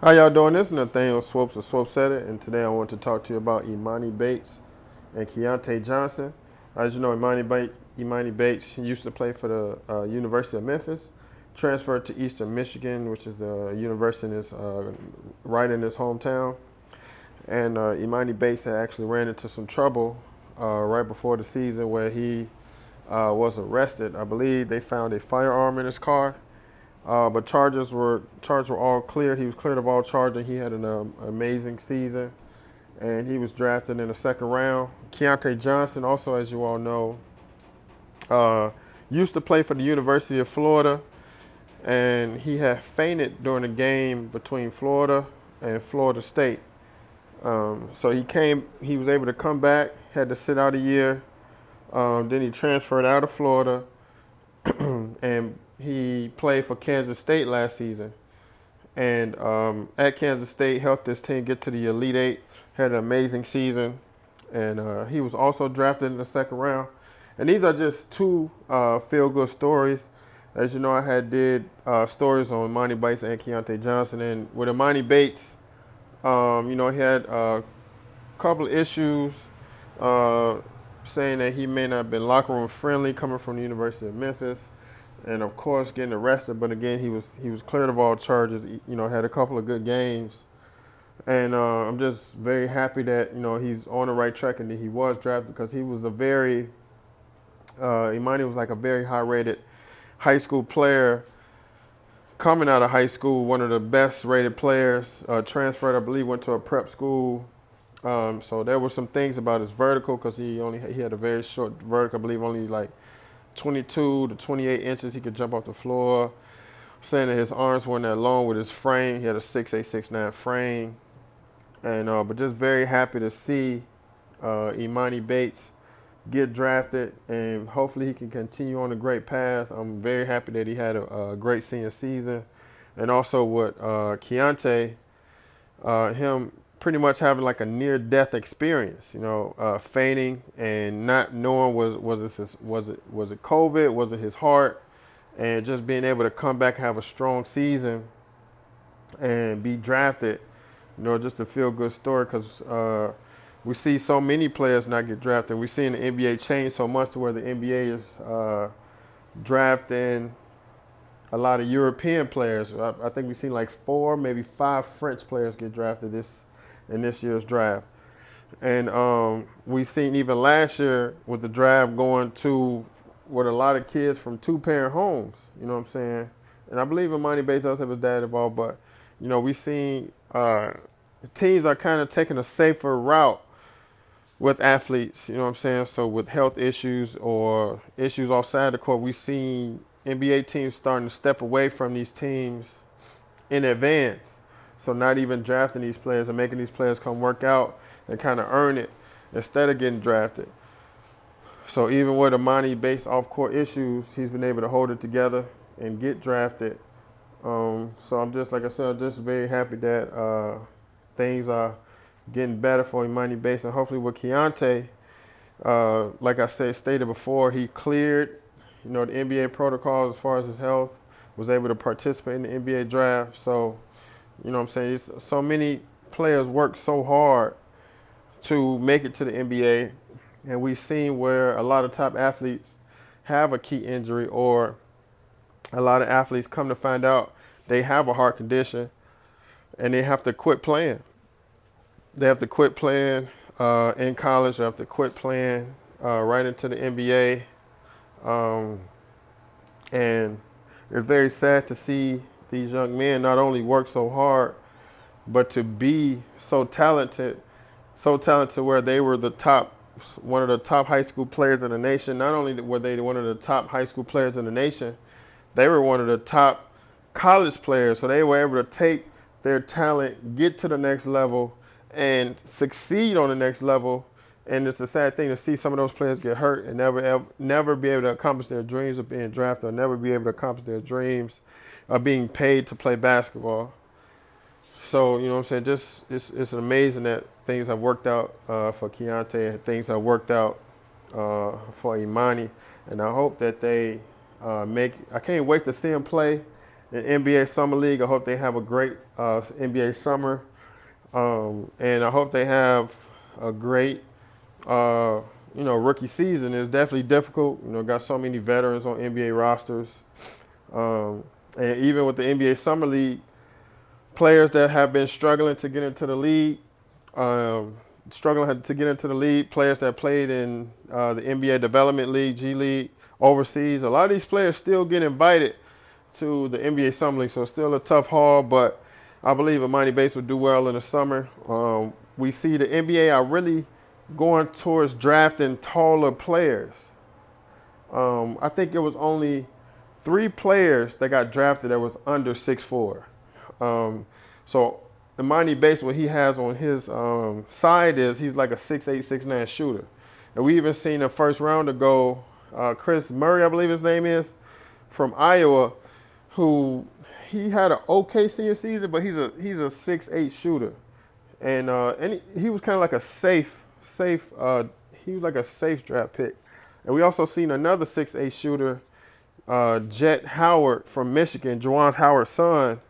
How y'all doing? This is Nathaniel Swopes of Swope Setter, and today I want to talk to you about Emoni Bates and Keyontae Johnson. As you know, Emoni Bates used to play for the University of Memphis, transferred to Eastern Michigan, which is the university in right in his hometown. And Emoni Bates had actually ran into some trouble right before the season where he was arrested. I believe they found a firearm in his car. But charges were all cleared. He was cleared of all charges. He had an amazing season, and he was drafted in the second round. Keyontae Johnson, also as you all know, uh, used to play for the University of Florida, and he had fainted during a game between Florida and Florida State. So he was able to come back, had to sit out a year. Then he transferred out of Florida and he played for Kansas State last season. And at Kansas State, helped this team get to the Elite Eight, had an amazing season. And he was also drafted in the second round. And these are just two feel-good stories. As you know, I had did stories on Emoni Bates and Keyontae Johnson. And with Emoni Bates, he had a couple of issues saying that he may not have been locker room friendly coming from the University of Memphis, and of course getting arrested. But again, he was cleared of all charges. Had a couple of good games, and I'm just very happy that he's on the right track and that he was drafted because he was Emoni was like a very high rated high school player coming out of high school, one of the best rated players. Transferred, I believe, went to a prep school. So there were some things about his vertical because he had a very short vertical. I believe only like 22 to 28 inches he could jump off the floor. Saying that his arms weren't that long with his frame. He had a 6'8", 6'9" frame. And but just very happy to see Emoni Bates get drafted, and hopefully he can continue on a great path. I'm very happy that he had a great senior season. And also with Keyontae, him pretty much having like a near-death experience, fainting and not knowing was it COVID, was it his heart, and just being able to come back and have a strong season and be drafted, just a feel-good story because we see so many players not get drafted. We've seen the NBA change so much to where the NBA is drafting a lot of European players. I think we've seen like 4, maybe 5 French players get drafted in this year's draft. And we've seen even last year with the draft going to with a lot of kids from 2-parent homes, you know what I'm saying? And I believe Emoni Bates does have his dad involved, but, we've seen teams are kind of taking a safer route with athletes, you know what I'm saying? So with health issues or issues outside the court, we've seen NBA teams starting to step away from these teams in advance. So not even drafting these players and making these players come work out and kind of earn it instead of getting drafted. So even with Emoni Bates off-court issues, he's been able to hold it together and get drafted. So I'm just, like I said, just very happy that things are getting better for Emoni Bates, and hopefully with Keyontae, like I stated before, he cleared, the NBA protocols as far as his health, was able to participate in the NBA draft. So, what I'm saying, so many players work so hard to make it to the NBA, and we've seen where a lot of top athletes have a key injury, or a lot of athletes come to find out they have a heart condition and they have to quit playing. They have to quit playing in college. They have to quit playing right into the NBA. And it's very sad to see these young men not only work so hard, but to be so talented where they were one of the top high school players in the nation. Not only were they one of the top high school players in the nation, they were one of the top college players. So they were able to take their talent, get to the next level, and succeed on the next level. And it's a sad thing to see some of those players get hurt and never be able to accomplish their dreams of being drafted, or never be able to accomplish their dreams of being paid to play basketball. So, what I'm saying, just it's amazing that things have worked out for Keyontae, and things have worked out for Emoni. And I hope that they I can't wait to see him play in NBA Summer League. I hope they have a great NBA summer, and I hope they have a great, rookie season. It's definitely difficult. Got so many veterans on NBA rosters, and even with the NBA Summer League, players that have been struggling to get into the league, players that played in the NBA Development League, G League, overseas. A lot of these players still get invited to the NBA Summer League, so it's still a tough haul, but I believe Emoni Bates will do well in the summer. We see the NBA are really going towards drafting taller players. I think it was only 3 players that got drafted that was under 6'4". So Emoni Bates, what he has on his side is he's like a 6'8", 6'9" shooter. And we even seen a first rounder go, Chris Murray, I believe his name is, from Iowa, who he had an okay senior season, but he's a 6'8" shooter. And he was kind of like a safe draft pick. And we also seen another 6'8" shooter, Jet Howard from Michigan, Juwan Howard's son,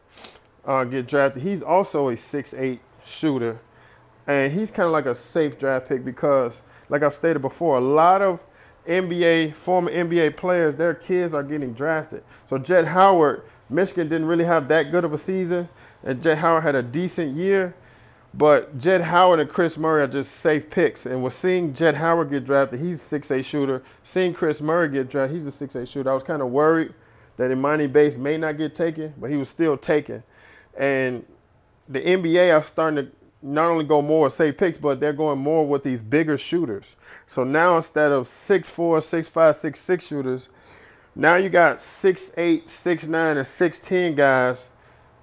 get drafted. He's also a 6'8" shooter, and he's kind of like a safe draft pick because, like I've stated before, a lot of former NBA players, their kids are getting drafted. So Jet Howard, Michigan didn't really have that good of a season, and Jet Howard had a decent year, but Jet Howard and Chris Murray are just safe picks. And we're seeing Jet Howard get drafted. He's a 6'8" shooter. Seeing Chris Murray get drafted, he's a 6'8" shooter. I was kind of worried that Emoni Bates may not get taken, but he was still taken. And the NBA are starting to not only go more with safe picks, but they're going more with these bigger shooters. So now instead of 6'4", 6'5", 6'6" shooters, now you got 6'8", 6'9", and 6'10" guys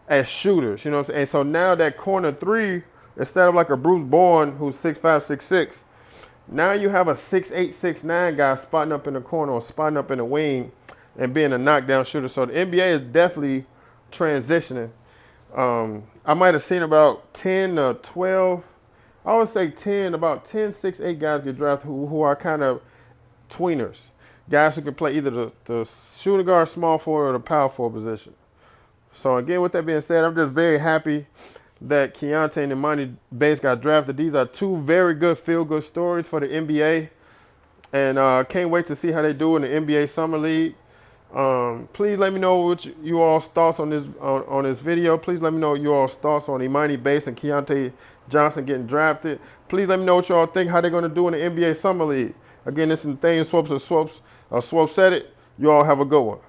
as shooters. You know what I'm saying? And so now that corner 3, instead of like a Bruce Bowen who's 6'5", 6'6", now you have a 6'8", 6'9" guy spotting up in the corner or spotting up in the wing and being a knockdown shooter. So the NBA is definitely transitioning. I might have seen about 10 or 12, I would say 10, about 10, 6'8" guys get drafted who are kind of tweeners. Guys who can play either the shooting guard, small forward, or the power forward position. So again, with that being said, I'm just very happy that Keyontae and Emoni Bates got drafted. These are 2 very good feel-good stories for the NBA. And can't wait to see how they do in the NBA Summer League. Please let me know what you all's thoughts on this video. Please let me know your all's thoughts on Emoni Bates and Keyontae Johnson getting drafted. Please let me know what you all think, how they're going to do in the NBA Summer League. Again, this is Nathaniel Swopes of Swopes said it. You all have a good one.